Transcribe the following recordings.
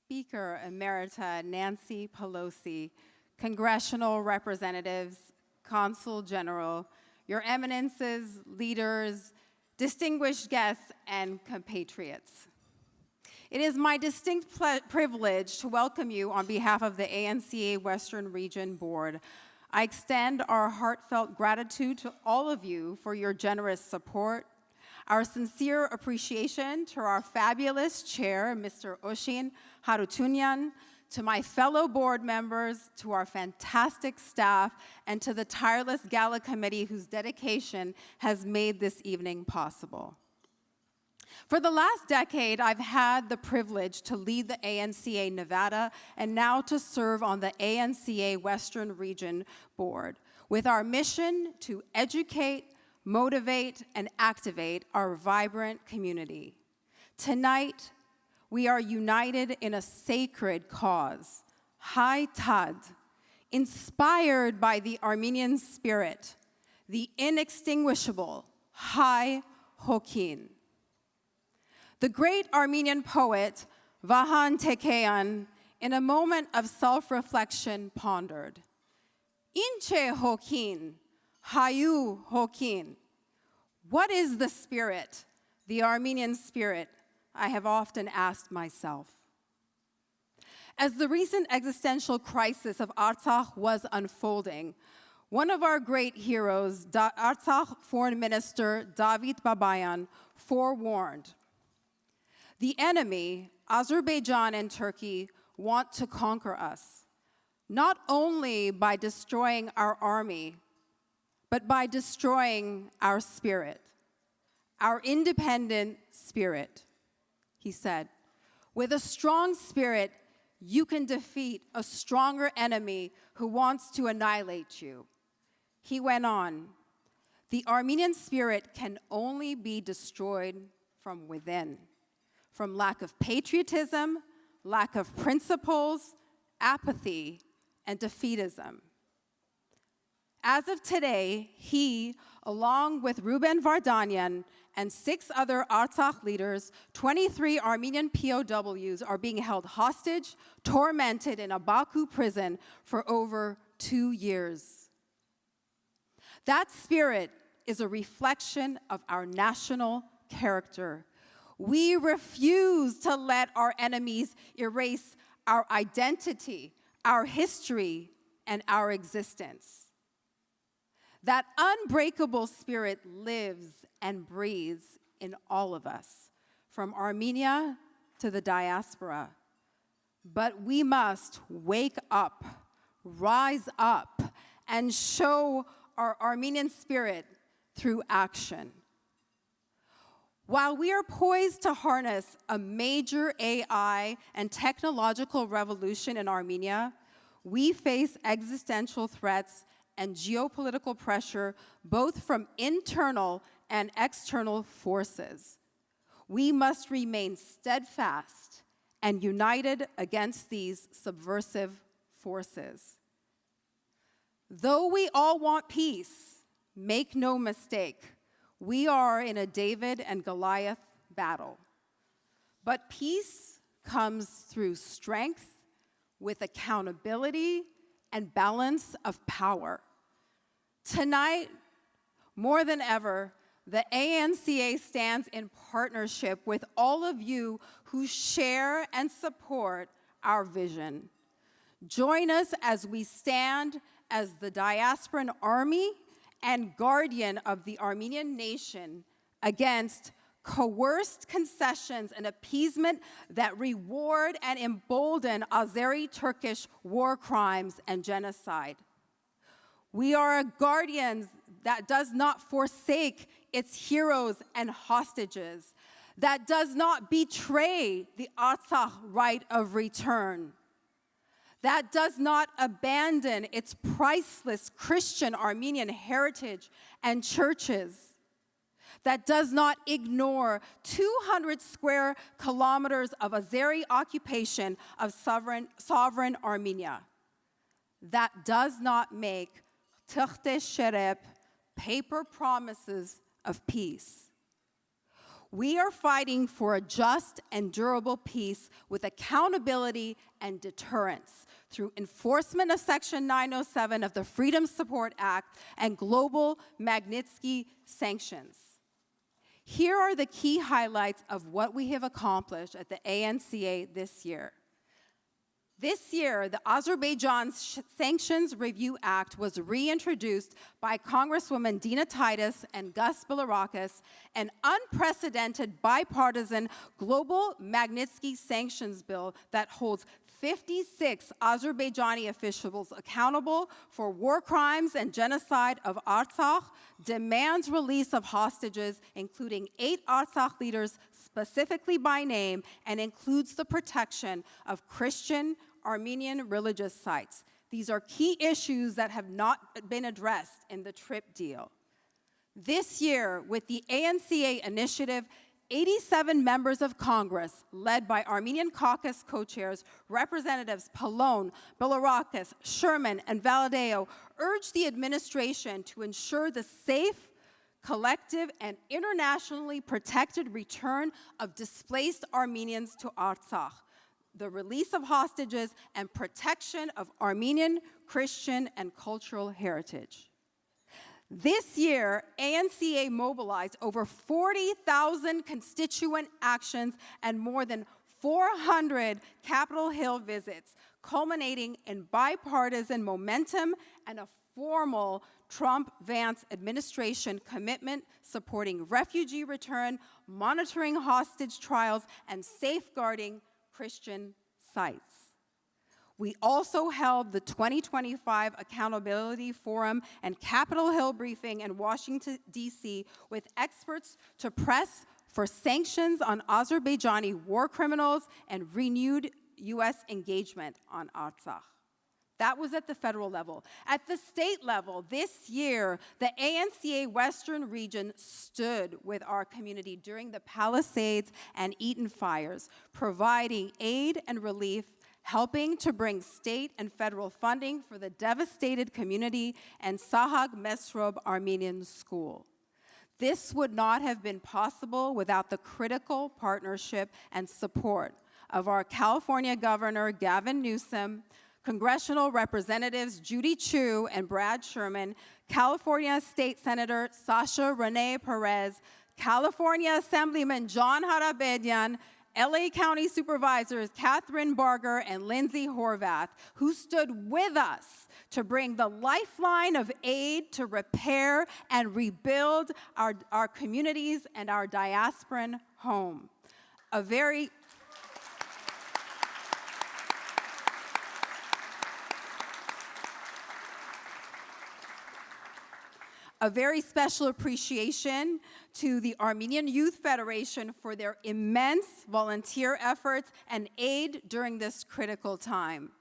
Speaker Emerita Nancy Pelosi, congressional representatives, Consul General, Your Eminences, leaders, distinguished guests, and compatriots. It is my distinct privilege to welcome you on behalf of the ANCA Western Region Board. I extend our heartfelt gratitude to all of you for your generous support, our sincere appreciation to our fabulous chair, Mr. Oshin Harutyunyan, to my fellow board members, to our fantastic staff, and to the tireless Gala Committee whose dedication has made this evening possible. For the last decade, I've had the privilege to lead the ANCA Nevada and now to serve on the ANCA Western Region Board with our mission to educate, motivate, and activate our vibrant community. Tonight, we are united in a sacred cause, Hye Tahd, inspired by the Armenian spirit, the inextinguishable Hye Tahd. The great Armenian poet Vahan Tekeyan, in a moment of self-reflection, pondered, Inche Hokin, Hayu Hokin. What is the spirit, the Armenian spirit? I have often asked myself. As the recent existential crisis of Artsakh was unfolding, one of our great heroes, Artsakh Foreign Minister Davit Babayan, forewarned, the enemy, Azerbaijan and Turkey, want to conquer us, not only by destroying our army, but by destroying our spirit, our independent spirit. He said, with a strong spirit, you can defeat a stronger enemy who wants to annihilate you. He went on, the Armenian spirit can only be destroyed from within, from lack of patriotism, lack of principles, apathy, and defeatism. As of today, he, along with Ruben Vardanyan and 6 other Artsakh leaders, 23 Armenian POWs are being held hostage, tormented in a Baku prison for over 2 years. That spirit is a reflection of our national character. We refuse to let our enemies erase our identity, our history, and our existence. That unbreakable spirit lives and breathes in all of us, from Armenia to the diaspora. But we must wake up, rise up, and show our Armenian spirit through action. While we are poised to harness a major AI and technological revolution in Armenia, we face existential threats and geopolitical pressure both from internal and external forces. We must remain steadfast and united against these subversive forces. Though we all want peace, make no mistake, we are in a David and Goliath battle. But peace comes through strength with accountability and balance of power. Tonight, more than ever, the ANCA stands in partnership with all of you who share and support our vision. Join us as we stand as the diasporan army and guardian of the Armenian nation against coerced concessions and appeasement that reward and embolden Azeri-Turkish war crimes and genocide. We are a guardian that does not forsake its heroes and hostages, that does not betray the Artsakh right of return, that does not abandon its priceless Christian Armenian heritage and churches, that does not ignore 200 square kilometers of Azeri occupation of sovereign Armenia, that does not make Takhte Sherep paper promises of peace. We are fighting for a just and durable peace with accountability and deterrence through enforcement of Section 907 of the Freedom Support Act and global Magnitsky sanctions. Here are the key highlights of what we have accomplished at the ANCA this year. This year, the Azerbaijan Sanctions Review Act was reintroduced by Congresswoman Dina Titus and Gus Bilirakis, an unprecedented bipartisan global Magnitsky sanctions bill that holds 56 Azerbaijani officials accountable for war crimes and genocide of Artsakh, demands release of hostages, including 8 Artsakh leaders specifically by name, and includes the protection of Christian Armenian religious sites. These are key issues that have not been addressed in the TRIP deal. This year, with the ANCA initiative, 87 members of Congress, led by Armenian Caucus co-chairs, Representatives Pallone, Bilirakis, Sherman, and Valadeo, urged the administration to ensure the safe, collective, and internationally protected return of displaced Armenians to Artsakh, the release of hostages, and protection of Armenian, Christian, and cultural heritage. This year, ANCA mobilized over 40,000 constituent actions and more than 400 Capitol Hill visits, culminating in bipartisan momentum and a formal Trump-Vance administration commitment supporting refugee return, monitoring hostage trials, and safeguarding Christian sites. We also held the 2025 Accountability Forum and Capitol Hill briefing in Washington, D.C. with experts to press for sanctions on Azerbaijani war criminals and renewed U.S. engagement on Artsakh. That was at the federal level. At the state level, this year, the ANCA Western region stood with our community during the Palisades and Eaton fires, providing aid and relief, helping to bring state and federal funding for the devastated community and Sahag Mesrob Armenian School. This would not have been possible without the critical partnership and support of our California Governor Gavin Newsom, Congressional Representatives Judy Chu and Brad Sherman, California State Senator Sasha Renee Perez, California Assemblyman John Harabedian, LA County Supervisors Catherine Barger and Lindsay Horvath, who stood with us to bring the lifeline of aid to repair and rebuild our communities and our diasporan home. A very special appreciation to the Armenian Youth Federation for their immense volunteer efforts and aid during this critical time.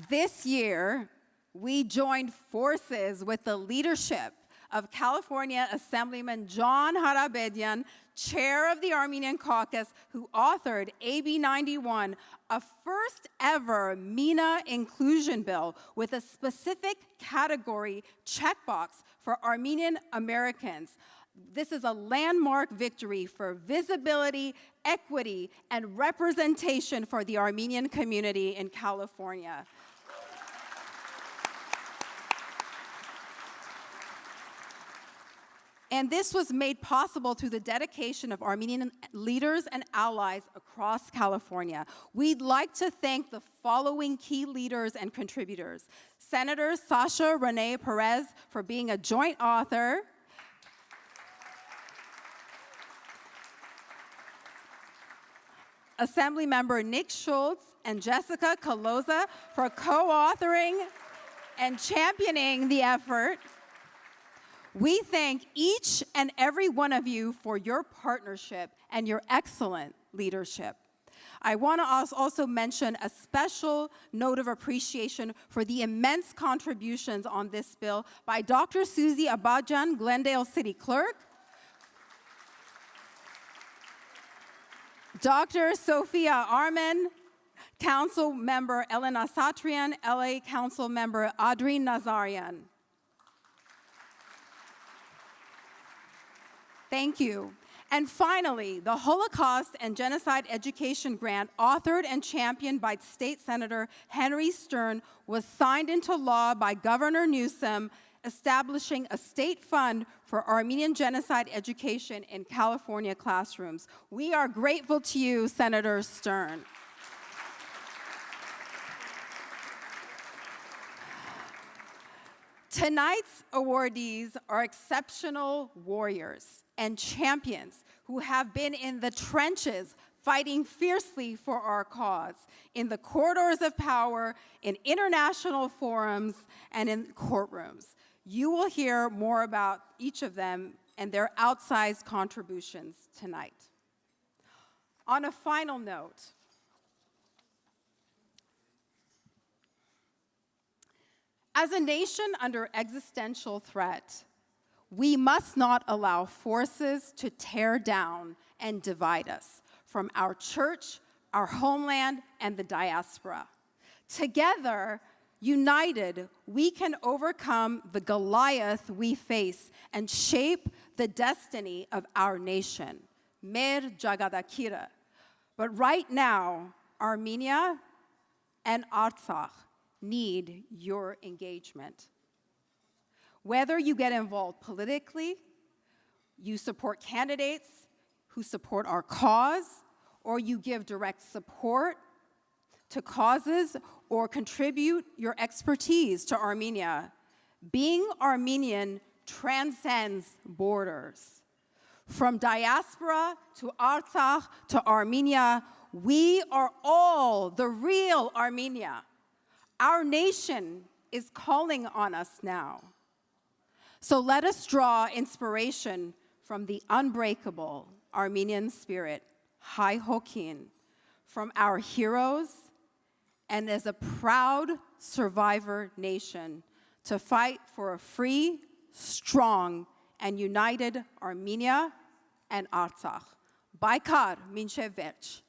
This year, we joined forces with the leadership of California Assemblyman John Harabedian, chair of the Armenian Caucus, who authored AB 91, a first ever MENA inclusion bill with a specific category checkbox for Armenian Americans. This is a landmark victory for visibility, equity, and representation for the Armenian community in California. And this was made possible through the dedication of Armenian leaders and allies across California. We'd like to thank the following key leaders and contributors. Senator Sasha Renee Perez for being a joint author. Assemblymember Nick Schultz and Jessica Caloza for co-authoring and championing the effort. We thank each and every one of you for your partnership and your excellent leadership. I want to also mention a special note of appreciation for the immense contributions on this bill by Dr. Susie Abadjan, Glendale City Clerk, Dr. Sophia Arman, Council Member Elena Satrian, LA Council Member Adrien Nazarian. Thank you. And finally, the Holocaust and Genocide Education Grant, authored and championed by State Senator Henry Stern, was signed into law by Governor Newsom, establishing a state fund for Armenian genocide education in California classrooms. We are grateful to you, Senator Stern. Tonight's awardees are exceptional warriors and champions who have been in the trenches fighting fiercely for our cause, in the corridors of power, in international forums, and in courtrooms. You will hear more about each of them and their outsized contributions tonight. On a final note, as a nation under existential threat, we must not allow forces to tear down and divide us from our church, our homeland, and the diaspora. Together, united, we can overcome the Goliath we face and shape the destiny of our nation. Mer Jagadakira. But right now, Armenia and Artsakh need your engagement. Whether you get involved politically, you support candidates who support our cause, or you give direct support to causes or contribute your expertise to Armenia, being Armenian transcends borders. From diaspora to Artsakh to Armenia, we are all the real Armenia. Our nation is calling on us now. So let us draw inspiration from the unbreakable Armenian spirit, Hye Tahd, from our heroes, and as a proud survivor nation to fight for a free, strong, and united Armenia and Artsakh. Baikar Minshev Verch.